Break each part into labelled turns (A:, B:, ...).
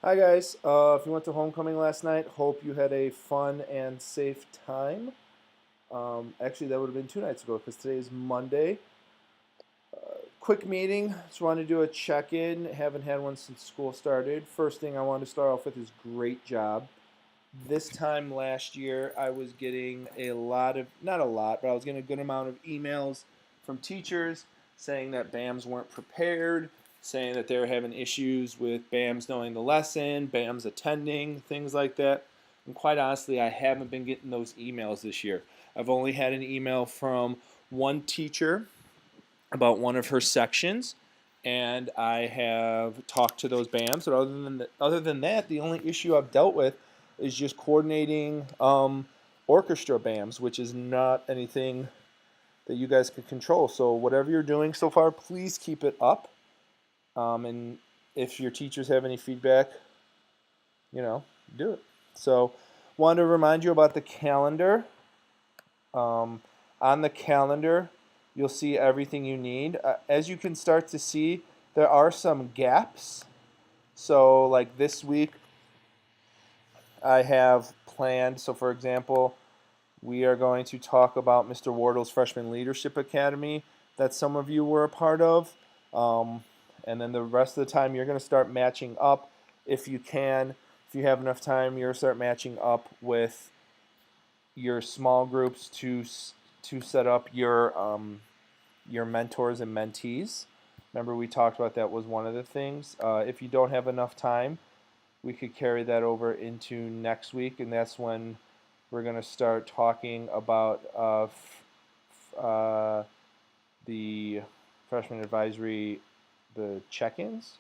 A: Hi guys. If you went to homecoming last night, hope you had a fun and safe time. Actually, that would have been 2 nights ago because today is Monday. Quick meeting. Just wanted to do a check-in. Haven't had one since school started. First thing I wanted to start off with is great job. This time last year, I was getting a lot of, not a lot, but I was getting a good amount of emails from teachers saying that BAMs weren't prepared, saying that they were having issues with BAMs knowing the lesson, BAMs attending, things like that. And quite honestly, I haven't been getting those emails this year. I've only had an email from one teacher about one of her sections, and I have talked to those BAMs. But other than that, the only issue I've dealt with is just coordinating orchestra BAMs, which is not anything that you guys can control. So whatever you're doing so far, please keep it up. And if your teachers have any feedback, you know, do it. So wanted to remind you about the calendar. Um, on the calendar, you'll see everything you need. As you can start to see, there are some gaps. So, like this week, I have planned. So, for example, we are going to talk about Mr. Wardle's Freshman Leadership Academy that some of you were a part of. Um, and then the rest of the time, you're going to start matching up if you can. If you have enough time, you're going to start matching up with your small groups to set up your mentors and mentees. Remember, we talked about that was one of the things. If you don't have enough time, we could carry that over into next week, and that's when we're going to start talking about the freshman advisory, the check-ins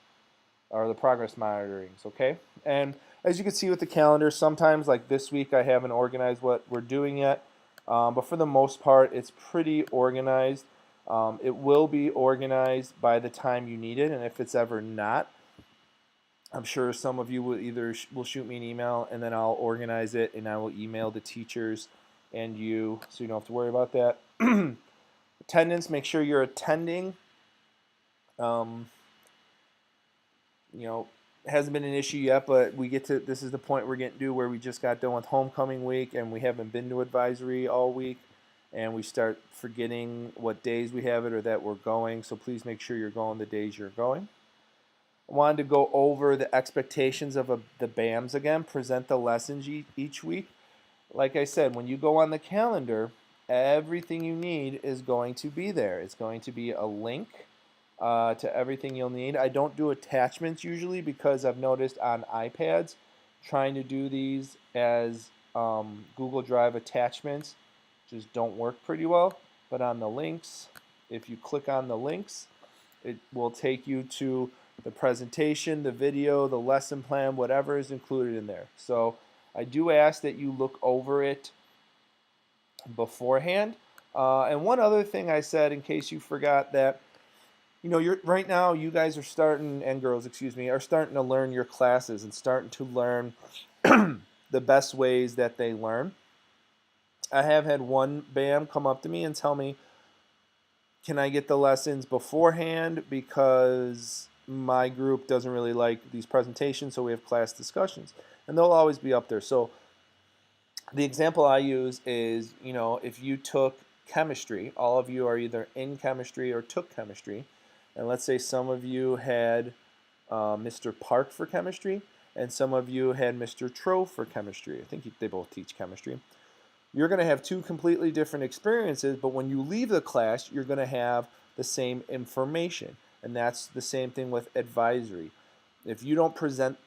A: or the progress monitorings, okay? And as you can see with the calendar, sometimes like this week I haven't organized what we're doing yet, but for the most part it's pretty organized. It will be organized by the time you need it, and if it's ever not, I'm sure some of you will either will shoot me an email and then I'll organize it and I will email the teachers and you, so you don't have to worry about that. Attendance, make sure you're attending. Um, you know, it hasn't been an issue yet, but this is the point we're getting to where we just got done with homecoming week and we haven't been to advisory all week, and we start forgetting what days we have it or that we're going. So please make sure you're going the days you're going. I wanted to go over the expectations of the BAMs again, present the lessons each week. Like I said, when you go on the calendar, everything you need is going to be there. It's going to be a link to everything you'll need. I don't do attachments usually because I've noticed on iPads, trying to do these as Google Drive attachments just don't work pretty well. But on the links, if you click on the links, it will take you to the presentation, the video, the lesson plan, whatever is included in there. So I do ask that you look over it beforehand. And one other thing I said, in case you forgot, that you're right now, you guys are starting, and girls, excuse me, are starting to learn your classes and starting to learn the best ways that they learn. I have had one BAM come up to me and tell me, can I get the lessons beforehand because my group doesn't really like these presentations, so we have class discussions. And they'll always be up there. So the example I use is, if you took chemistry, all of you are either in chemistry or took chemistry, and let's say some of you had Mr. Park for chemistry, and some of you had Mr. Trove for chemistry. I think they both teach chemistry. You're going to have two completely different experiences, but when you leave the class, you're going to have the same information. And that's the same thing with advisory. If you don't present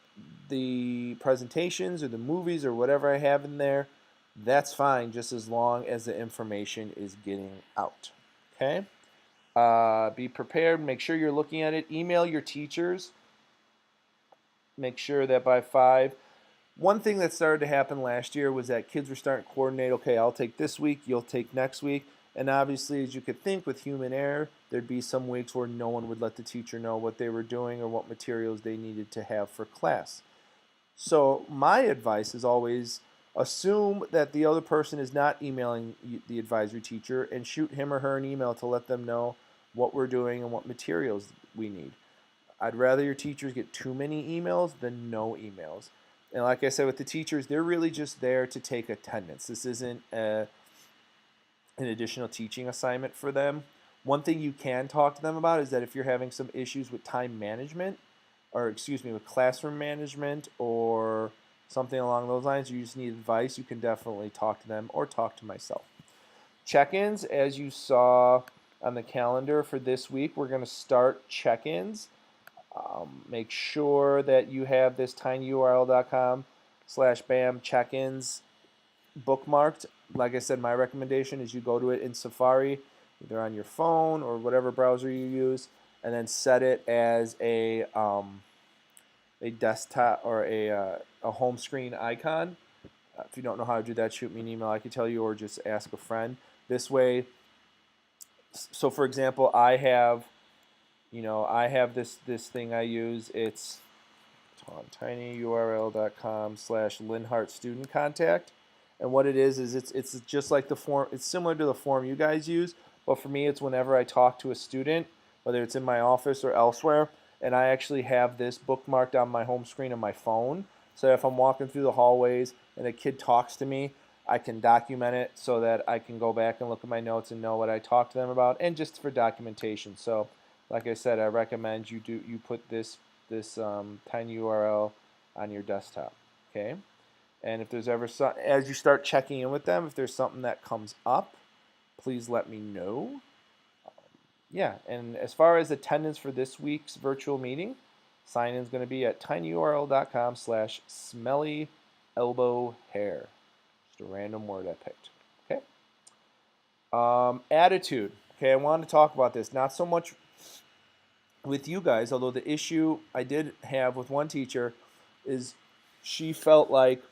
A: the presentations or the movies or whatever I have in there, that's fine, just as long as the information is getting out. Okay? Be prepared. Make sure you're looking at it. Email your teachers. Make sure that by 5. One thing that started to happen last year was that kids were starting to coordinate, okay, I'll take this week, you'll take next week. And obviously, as you could think, with human error, there'd be some weeks where no one would let the teacher know what they were doing or what materials they needed to have for class. So my advice is always assume that the other person is not emailing the advisory teacher and shoot him or her an email to let them know what we're doing and what materials we need. I'd rather your teachers get too many emails than no emails. And like I said, with the teachers, they're really just there to take attendance. This isn't an additional teaching assignment for them. One thing you can talk to them about is that if you're having some issues with time management, or excuse me, with classroom management or something along those lines, you just need advice, you can definitely talk to them or talk to myself. Check-ins, as you saw on the calendar for this week, we're going to start check-ins. Make sure that you have this tinyurl.com/bam check-ins bookmarked. Like I said, my recommendation is you go to it in Safari, either on your phone or whatever browser you use, and then set it as a desktop or a home screen icon. If you don't know how to do that, shoot me an email. I can tell you, or just ask a friend. This way, so for example, I have this thing I use. It's on tinyurl.com/Linhart student contact. And what it is it's just like the form. It's similar to the form you guys use, but for me, it's whenever I talk to a student, whether it's in my office or elsewhere, and I actually have this bookmarked on my home screen of my phone. So if I'm walking through the hallways and a kid talks to me, I can document it so that I can go back and look at my notes and know what I talked to them about, and just for documentation. So, like I said, I recommend you put this tiny URL on your desktop. Okay. And if there's ever as you start checking in with them, if there's something that comes up, please let me know. Yeah, and as far as attendance for this week's virtual meeting, sign-in is going to be at tinyurl.com/smellyelbowhair. Just a random word I picked. Okay. Attitude. Okay, I wanted to talk about this. Not so much with you guys, although the issue I did have with one teacher is she felt like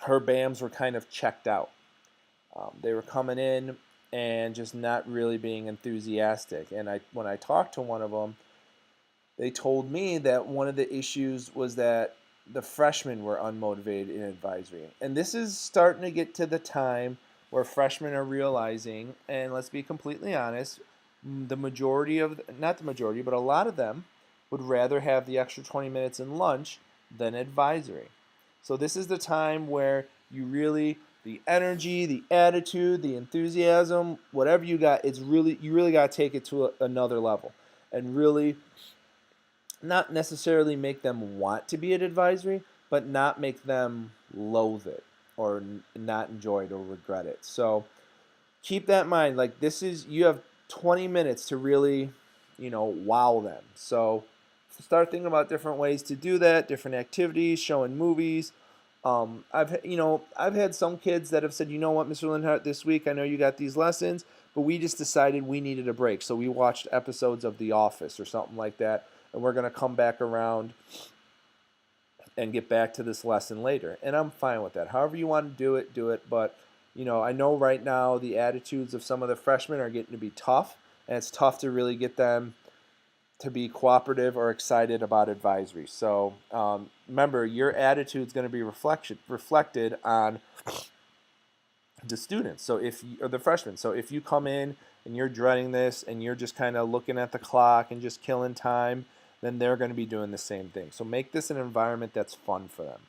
A: her BAMs were kind of checked out. They were coming in and just not really being enthusiastic. And when I talked to one of them, they told me that one of the issues was that the freshmen were unmotivated in advisory. And this is starting to get to the time where freshmen are realizing, and let's be completely honest, the majority of, not the majority, but a lot of them would rather have the extra 20 minutes in lunch than advisory. So this is the time where you really, the energy, the attitude, the enthusiasm, whatever you got, you really got to take it to another level and really not necessarily make them want to be at advisory, but not make them loathe it or not enjoy it or regret it. So keep that in mind. Like, you have 20 minutes to really, wow them. So start thinking about different ways to do that, different activities, showing movies. I've had some kids that have said, you know what, Mr. Linhart, this week I know you got these lessons, but we just decided we needed a break. So we watched episodes of The Office or something like that, and we're going to come back around and get back to this lesson later. And I'm fine with that. However you want to do it. But, I know right now the attitudes of some of the freshmen are getting to be tough, and it's tough to really get them to be cooperative or excited about advisory. So remember, your attitude is going to be reflected on the students, or the freshmen. So if you come in and you're dreading this and you're just kind of looking at the clock and just killing time, then they're going to be doing the same thing. So make this an environment that's fun for them.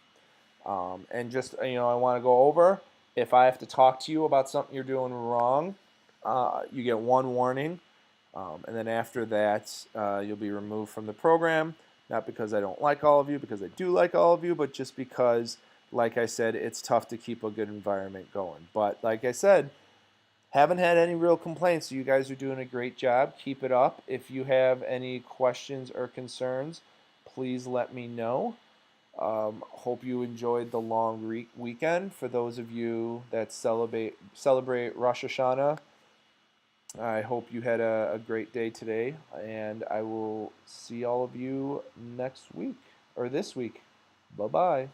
A: And just, I want to go over, if I have to talk to you about something you're doing wrong, you get one warning. And then after that, you'll be removed from the program, not because I don't like all of you, because I do like all of you, but just because, like I said, it's tough to keep a good environment going. But like I said, haven't had any real complaints, so you guys are doing a great job. Keep it up. If you have any questions or concerns, please let me know. Hope you enjoyed the long weekend. For those of you that celebrate Rosh Hashanah, I hope you had a great day today, and I will see all of you next week, or this week. Bye-bye.